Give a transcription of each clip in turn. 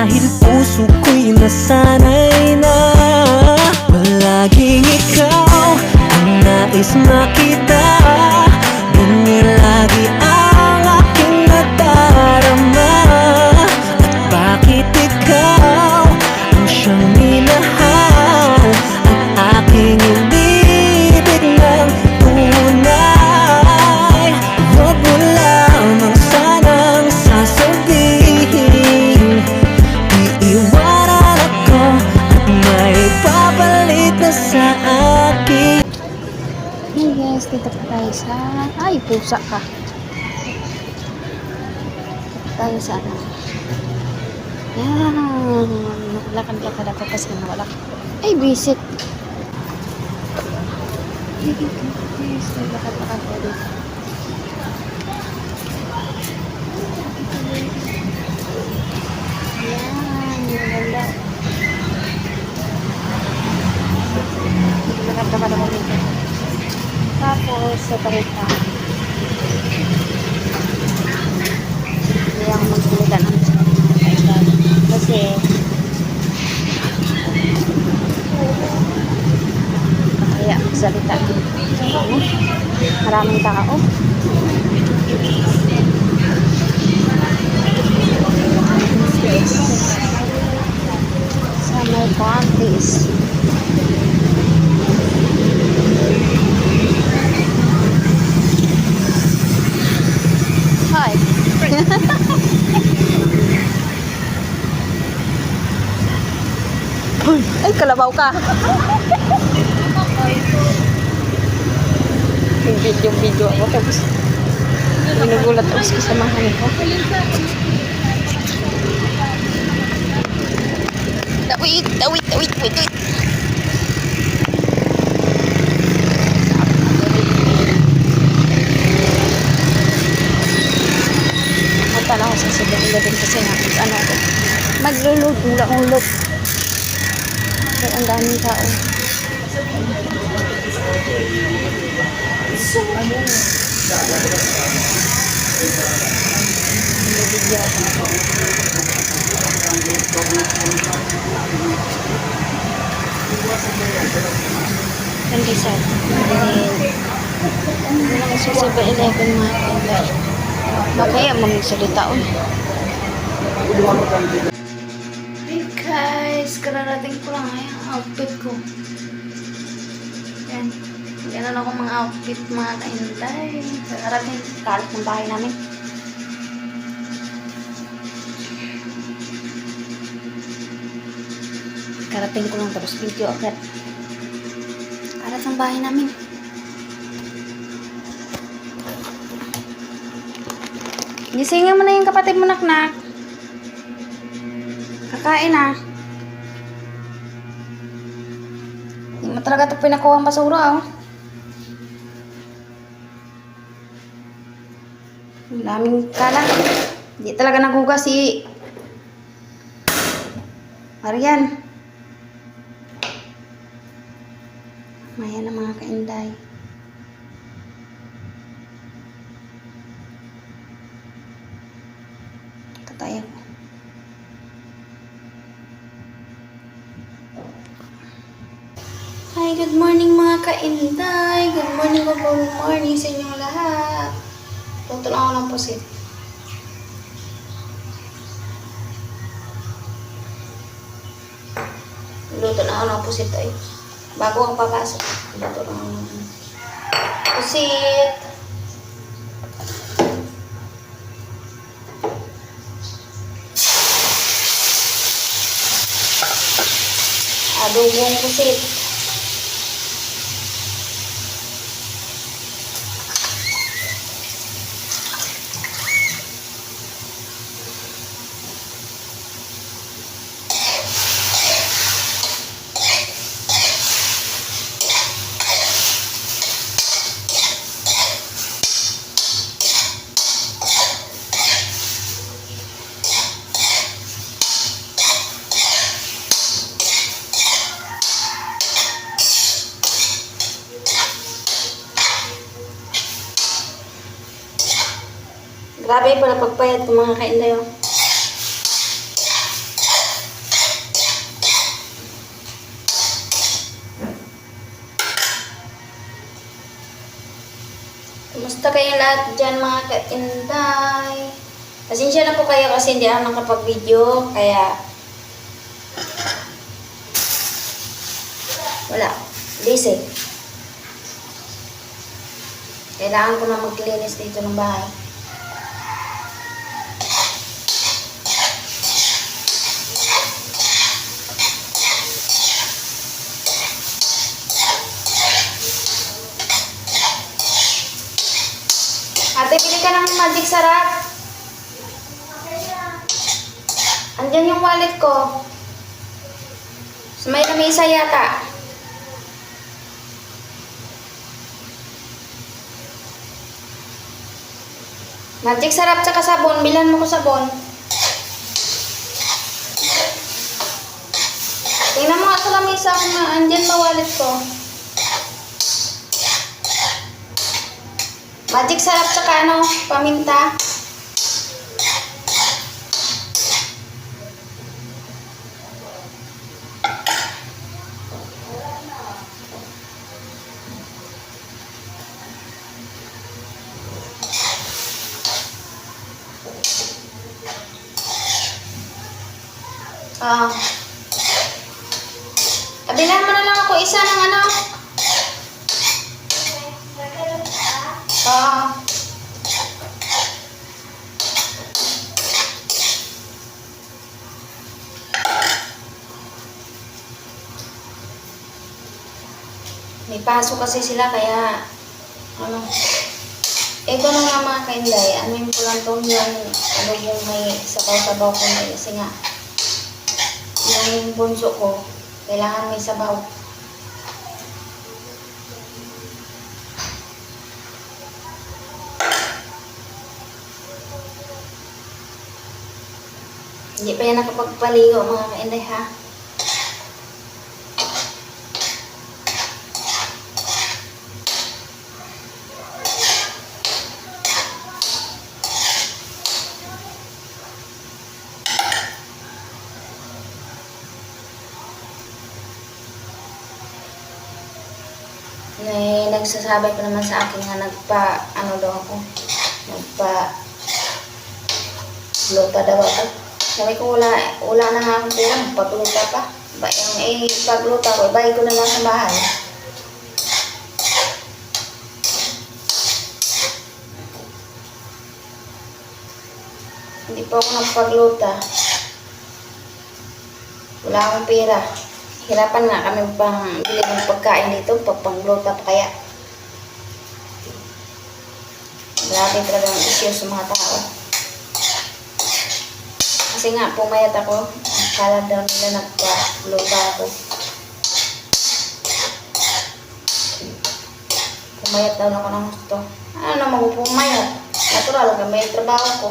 Dahil puso ko'y nasanay na palaging ikaw ang nais makita. Ganyan lagi ang aking nadarama. At bakit ikaw ang siyang minahal, ang aking inibig ng tunay? Huwag mo lamang sanang sasabihin iiwanan ako at may papalit na sa akin. Hey guys, dito pa tayo sa... Ay, pusa ka. Dito tayo sa ano. Yan. Lakad-lakad ako kasi nawala. Ay, visit. Hey guys, lakad-lakad ko dito. Yan, wala. Lakad-lakad ako dito. Tapos, sa barita. Hindi ako magsalita ng kailan. Kasi, kaya magsalita. Maraming tao. Sa may panties. Hi. Ay, kalabaw ka. Yung video ako tapos ginugulat ako sa kasamahan ko. Wait. Punta na ako sa 7-Eleven kasi ano ako. Maglulog, wala akong look. So, ang daming tao. Nabigyan ako. Hindi sad. Hindi lang sa 7-Eleven mga kailan. Bakaya magsalita o. Hey guys, kararating ko lang ay ang outfit ko. Yan. Yan ako mga outfit mga kainday. Kararating kalat ng bahay namin. Karating ko lang tapos video agad. Kalat ng bahay namin. Gisingin mo na yung kapatid mo, naknak. Kakain na. Hindi mo talaga ito pinakuha ang basura, oh. Ang daming kalat. Hindi talaga naghugas si Marian. Maya na mga kainday. Tayo. Hi, good morning mga kainday. Good morning sa inyong lahat. Luto lang ako ng pusit. Luto lang ako ng pusit ay. Bago ang papasok. Luto lang ako ng pusit. Adobong pusit. Grabe pala pagpayat ng mga kainday. Kamusta kayong lahat dyan mga ka-inday? Pasensya na po kayo kasi hindi ako nakapag-video. Kaya wala. Busy. Kailangan ko na maglinis dito ng bahay. Ate, pili ka ng magic sarap. Andyan yung wallet ko. Sa may lamesa yata. Magic sarap tsaka sabon. Bilan mo ko sabon. Tingnan mo nga sa lamesa kung andyan ba wallet ko. Magic sarap tsaka ano, paminta. Kabilan mo na lang ako isa ng ano. May pasok kasi sila kaya ano. Ito na nga mga kainday. Amin ko lang to yung ano yung may sabaw-sabaw ko na kasi nga yung bunso ko kailangan may sabaw. Hindi pa yan nakapagpaligo mga kainday ha. Nagsasabi ko naman sa akin nga ano daw ako, lupa daw ako. Sabi ko wala na nga akong pera, magpagluta pa. Yung pagluta ko, ibay ko na lang sa bahay. Hindi pa ako nagpagluta. Wala akong pera. Hirapan nga kami pang bili ng pagkain dito, pagpangluta pa kaya. Grabe talaga ang issue sa mga tao. Kasi nga, pumayat ako. Akala daw nila nagpa-luta ako. Pumayat daw ako ng gusto. Ano naman ko pumayat? Natural ka, may trabaho ko.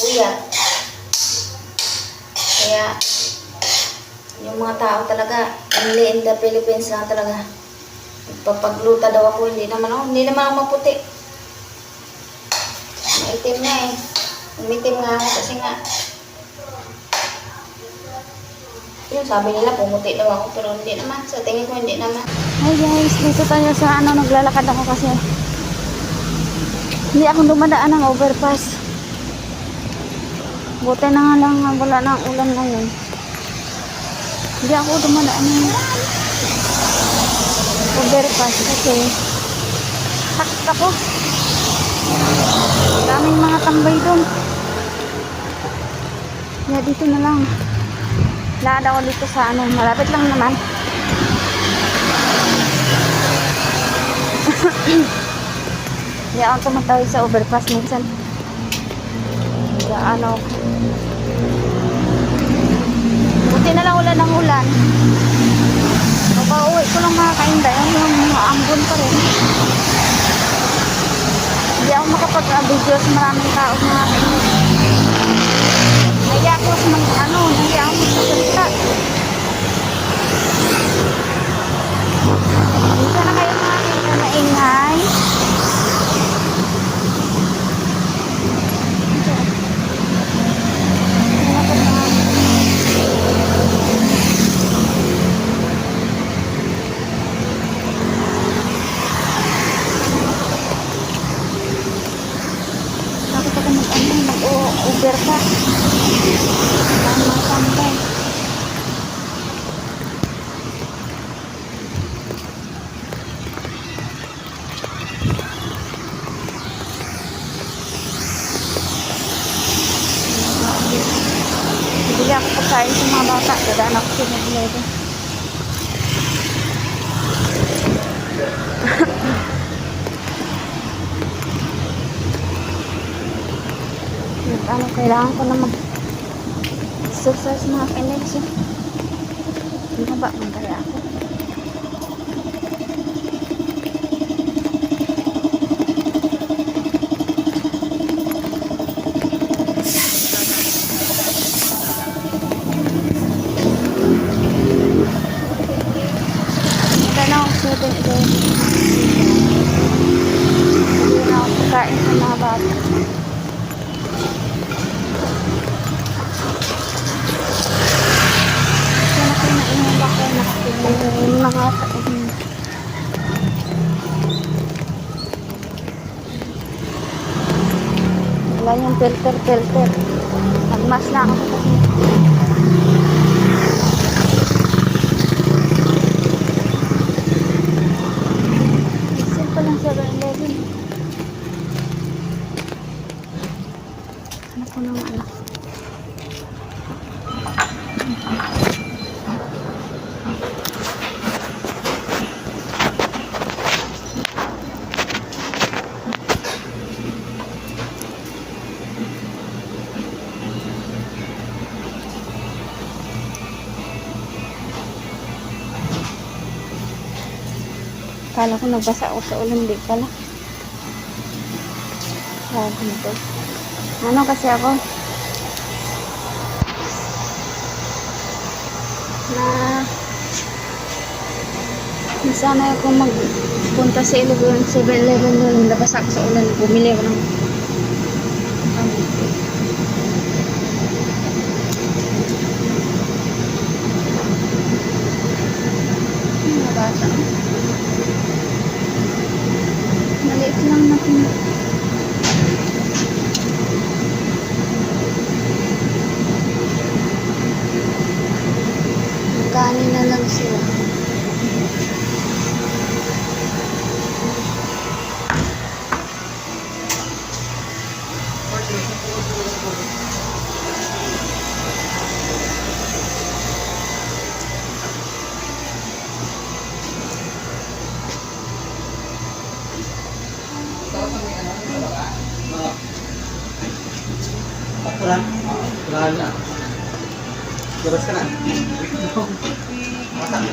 Uyat. Kaya, yung mga tao talaga, only in the Philippines lang talaga. Nagpapagluta daw ako, hindi naman ako maputi. Maitim na eh. Umitim nga ako kasi nga. Yun, sabi nila pumuti daw ako, pero hindi naman. Sa tingin ko, hindi naman. Hi guys, dito tayo sa naglalakad ako kasi hindi ako dumadaan ng overpass. Buti na nga lang wala na ang ulan ngayon. Hindi ako dumadaan ng overpass kasi sakit ako. Daming mga tambay doon. Kaya dito na lang. Lakad ako dito sa malapit lang naman. Hindi ako tumatawid sa overpass minsan. Kaya buti na lang ulan ng ulan. Pauwi ko lang mga kainday. Yung ambon pa rin. Hindi ako makapag-video sa maraming tao mga kainday. Kaya ako hindi ako magsasalita. Dito na kayo mga kainday maingay. ako pagkain sa mga bata. Dadaan ako sa mga ano, kailangan ko na mag-exercise mga kailangan. Ano ba kung kaya ako? Ito na ako sa ito. Hindi na ako pagkain sa mga bata. Mga wala yung filter. Nagmas na ako kasi. Simple lang 7-Eleven. Ano ko naman anak? Kala ko nagbasa ako sa ulan, di pala. Grabe nito. Ano kasi ako? Nasanay ako magpunta sa 7-Eleven doon. Labas ako sa ulan. Bumili ako ng bata. Maliit lang natin. Kanin na lang sila. Wala. Wala na. Labas ka na. Masak.